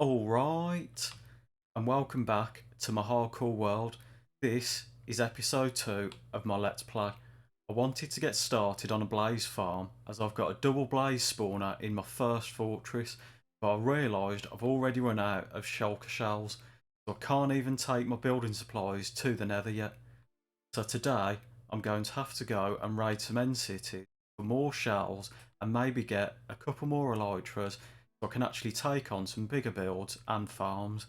Alright, and welcome back to my hardcore world. This is episode 2 of my Let's Play. I wanted to get started on a blaze farm as I've got a double blaze spawner in my first fortress, but I realised I've already run out of shulker shells, so I can't even take my building supplies to the nether yet. So today I'm going to have to go and raid some end cities for more shells and maybe get a couple more elytras so I can actually take on some bigger builds and farms.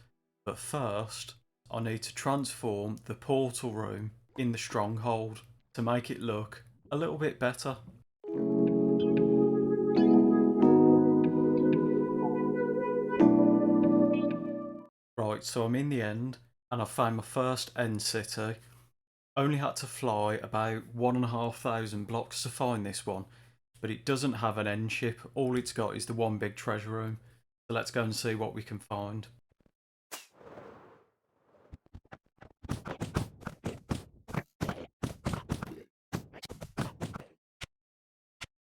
But first, I need to transform the portal room in the stronghold to make it look a little bit better. Right, so I'm in the end and I found my first end city. Only had to fly about 1,500 blocks to find this one, but it doesn't have an end ship. All it's got is the one big treasure room. So let's go and see what we can find.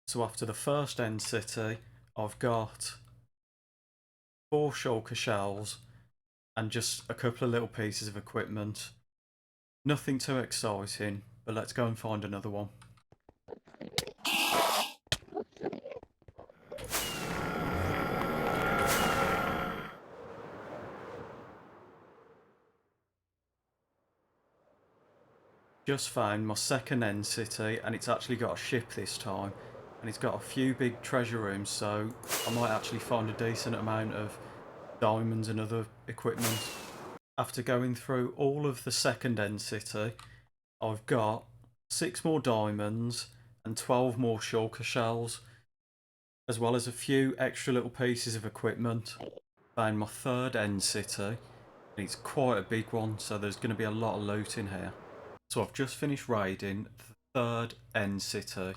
So after the first end city, I've got 4 shulker shells and just a couple of little pieces of equipment. Nothing too exciting, but let's go and find another one. Just found my second end city and it's actually got a ship this time and it's got a few big treasure rooms, so I might actually find a decent amount of diamonds and other equipment. After going through all of the second end city, I've got 6 more diamonds and 12 more shulker shells, as well as a few extra little pieces of equipment. Found my third end city, and it's quite a big one, so there's going to be a lot of loot in here. So I've just finished raiding the third end city,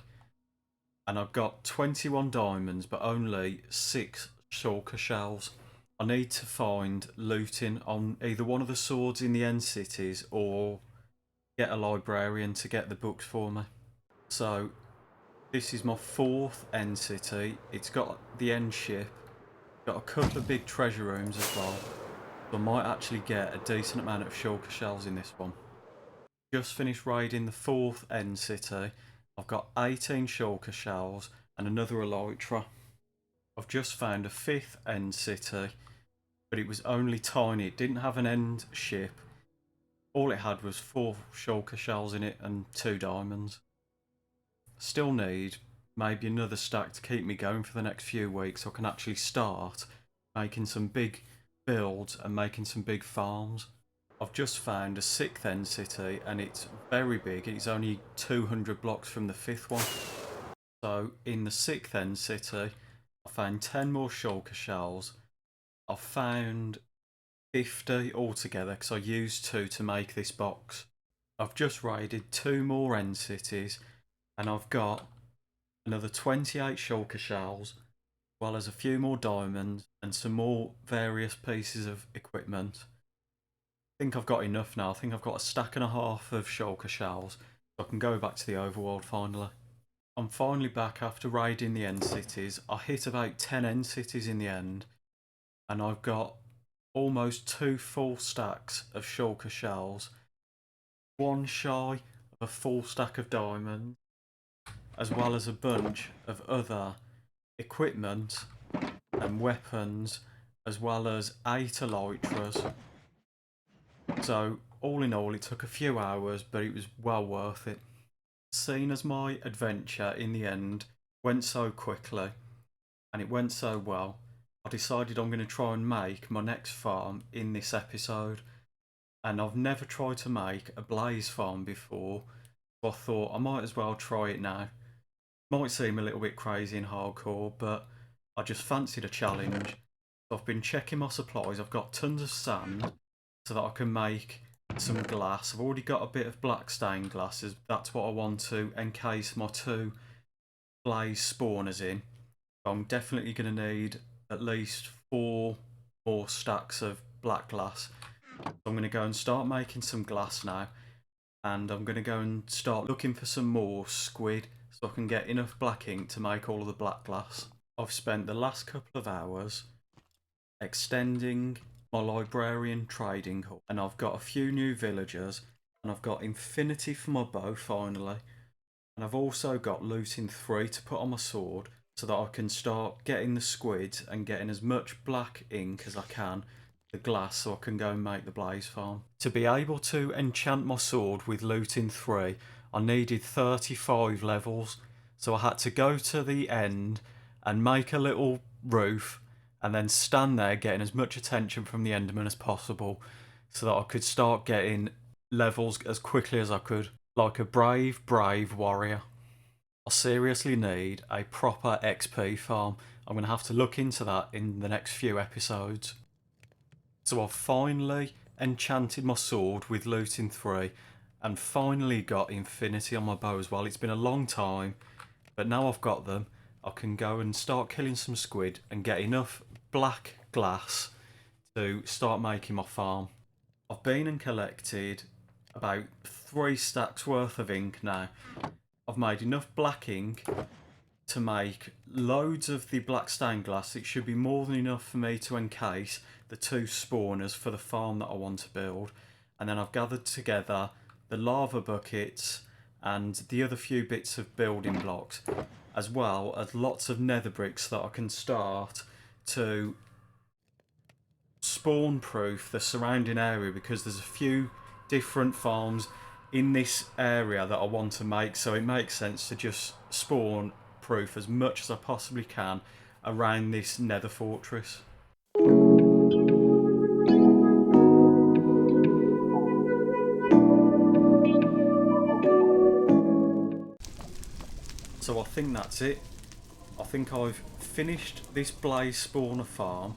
and I've got 21 diamonds, but only 6 shulker shells. I need to find looting on either one of the swords in the end cities or get a librarian to get the books for me. So this is my 4th end city. It's got the end ship, got a couple of big treasure rooms as well. So I might actually get a decent amount of shulker shells in this one. Just finished raiding the 4th end city. I've got 18 shulker shells and another elytra. I've just found a 5th end city, but it was only tiny. It didn't have an end ship. All it had was 4 shulker shells in it and 2 diamonds. Still need maybe another stack to keep me going for the next few weeks so I can actually start making some big builds and making some big farms. I've just found a 6th end city and it's very big. It's only 200 blocks from the 5th one. So in the 6th end city, I found 10 more shulker shells. I've found 50 altogether because I used 2 to make this box. I've just raided 2 more end cities and I've got another 28 shulker shells, as well as a few more diamonds and some more various pieces of equipment. I think I've got enough now. I think I've got a stack and a half of shulker shells, so I can go back to the overworld finally. I'm finally back after raiding the end cities. I hit about 10 end cities in the end, and I've got almost 2 full stacks of shulker shells, 1 shy of a full stack of diamonds, as well as a bunch of other equipment and weapons, as well as 8 elytras. So all in all, it took a few hours, but it was well worth it. Seeing as my adventure in the end went so quickly and it went so well, I decided I'm going to try and make my next farm in this episode. And I've never tried to make a blaze farm before, so I thought I might as well try it now. Might seem a little bit crazy and hardcore, but I just fancied a challenge. So I've been checking my supplies. I've got tons of sand so that I can make some glass. I've already got a bit of black stained glasses. That's what I want to encase my 2 blaze spawners in. I'm definitely going to need at least 4 more stacks of black glass. So I'm going to go and start making some glass now. And I'm going to go and start looking for some more squid so I can get enough black ink to make all of the black glass. I've spent the last couple of hours extending my librarian trading hub, and I've got a few new villagers, and I've got infinity for my bow finally, and I've also got looting 3 to put on my sword so that I can start getting the squids and getting as much black ink as I can, the glass, so I can go and make the blaze farm. To be able to enchant my sword with looting 3, I needed 35 levels, so I had to go to the end and make a little roof and then stand there getting as much attention from the Enderman as possible so that I could start getting levels as quickly as I could, like a brave, brave warrior. I seriously need a proper XP farm. I'm going to have to look into that in the next few episodes. So I've finally enchanted my sword with looting 3 and finally got infinity on my bow as well. It's been a long time, but now I've got them, I can go and start killing some squid and get enough black glass to start making my farm. I've been and collected about 3 stacks worth of ink now. I've made enough black ink to make loads of the black stained glass. It should be more than enough for me to encase the 2 spawners for the farm that I want to build. And then I've gathered together the lava buckets and the other few bits of building blocks, as well as lots of nether bricks that I can start to spawn proof the surrounding area, because there's a few different farms in this area that I want to make, so it makes sense to just spawn proof as much as I possibly can around this nether fortress. So I think that's it. I think I've finished this blaze spawner farm.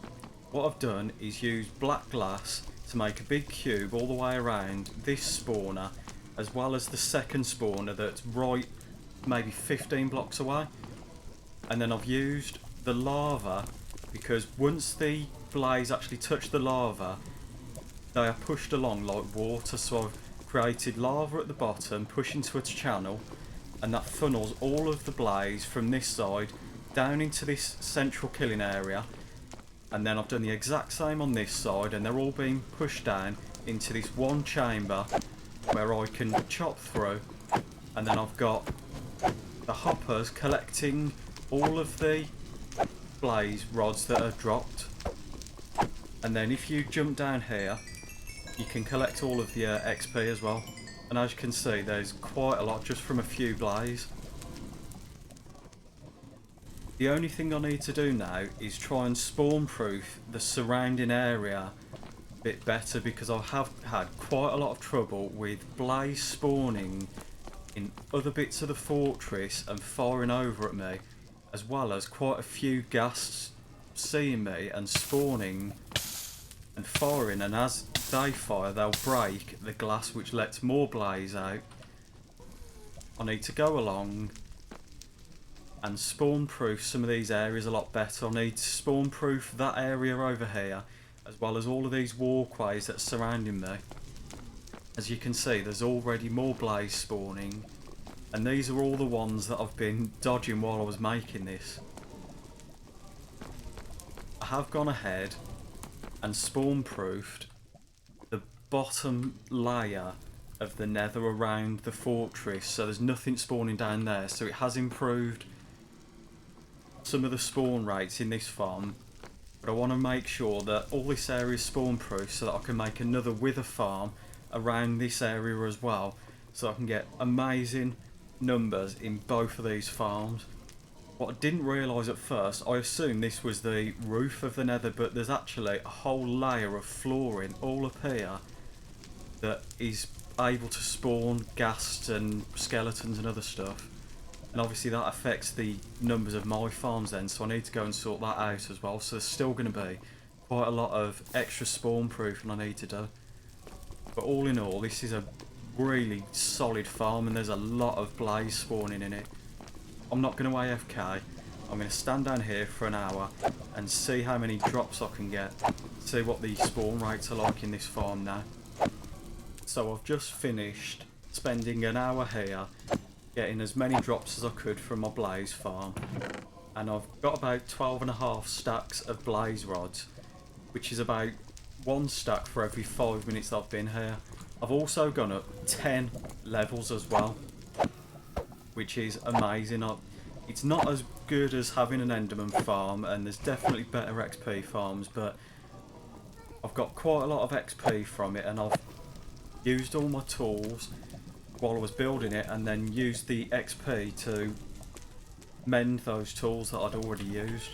What I've done is use black glass to make a big cube all the way around this spawner, as well as the second spawner that's right maybe 15 blocks away. And then I've used the lava, because once the blaze actually touch the lava, they are pushed along like water. So I've created lava at the bottom, pushing to its channel, and that funnels all of the blaze from this side down into this central killing area. And then I've done the exact same on this side, and they're all being pushed down into this one chamber where I can chop through. And then I've got the hoppers collecting all of the blaze rods that are dropped. And then if you jump down here, you can collect all of the XP as well. And as you can see, there's quite a lot just from a few blaze. The only thing I need to do now is try and spawn proof the surrounding area a bit better, because I have had quite a lot of trouble with blaze spawning in other bits of the fortress and firing over at me, as well as quite a few ghasts seeing me and spawning and firing, and as they fire they'll break the glass, which lets more blaze out. I need to go along and spawn proof some of these areas a lot better. I need to spawn proof that area over here, as well as all of these walkways that are surrounding me. As you can see, there's already more blaze spawning, and these are all the ones that I've been dodging while I was making this. I have gone ahead and spawn proofed the bottom layer of the nether around the fortress, so there's nothing spawning down there. So it has improved some of the spawn rates in this farm, but I want to make sure that all this area is spawn proof so that I can make another wither farm around this area as well, so I can get amazing numbers in both of these farms. What I didn't realise at first, I assumed this was the roof of the nether, but there's actually a whole layer of flooring all up here that is able to spawn ghasts and skeletons and other stuff. And obviously that affects the numbers of my farms then, so I need to go and sort that out as well. So there's still going to be quite a lot of extra spawn proofing I need to do. But all in all, this is a really solid farm, and there's a lot of blaze spawning in it. I'm not going to AFK. I'm going to stand down here for an hour and see how many drops I can get. See what the spawn rates are like in this farm now. So I've just finished spending an hour here getting as many drops as I could from my blaze farm, and I've got about 12.5 stacks of blaze rods. which is about 1 stack for every 5 minutes that I've been here. I've also gone up 10 levels as well, which is amazing. It's not as good as having an Enderman farm, and there's definitely better XP farms, but I've got quite a lot of XP from it, and I've used all my tools while I was building it, and then used the XP to mend those tools that I'd already used.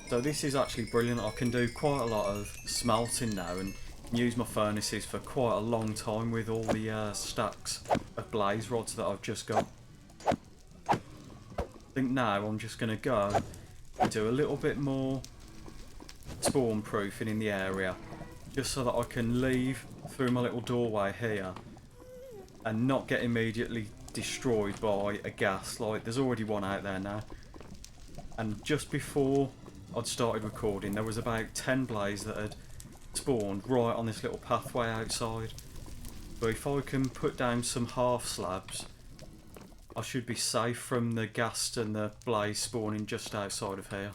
So this is actually brilliant. I can do quite a lot of smelting now and use my furnaces for quite a long time with all the stacks of blaze rods that I've just got. I think now I'm just going to go and do a little bit more spawn proofing in the area, just so that I can leave through my little doorway here and not get immediately destroyed by a ghast. Like, there's already one out there now. And just before I'd started recording, there was about 10 blaze that had spawned right on this little pathway outside. But if I can put down some half slabs, I should be safe from the ghast and the blaze spawning just outside of here.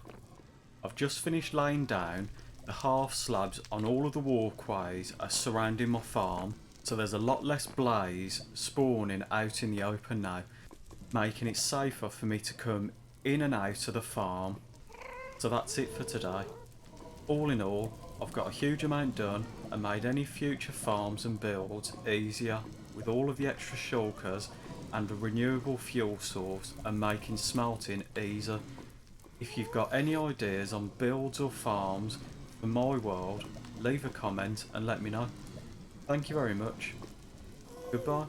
I've just finished laying down the half slabs on all of the walkways surrounding my farm, so there's a lot less blaze spawning out in the open now, making it safer for me to come in and out of the farm. So that's it for today. All in all, I've got a huge amount done and made any future farms and builds easier with all of the extra shulkers and a renewable fuel source, and making smelting easier. If you've got any ideas on builds or farms for my world, leave a comment and let me know. Thank you very much. Goodbye.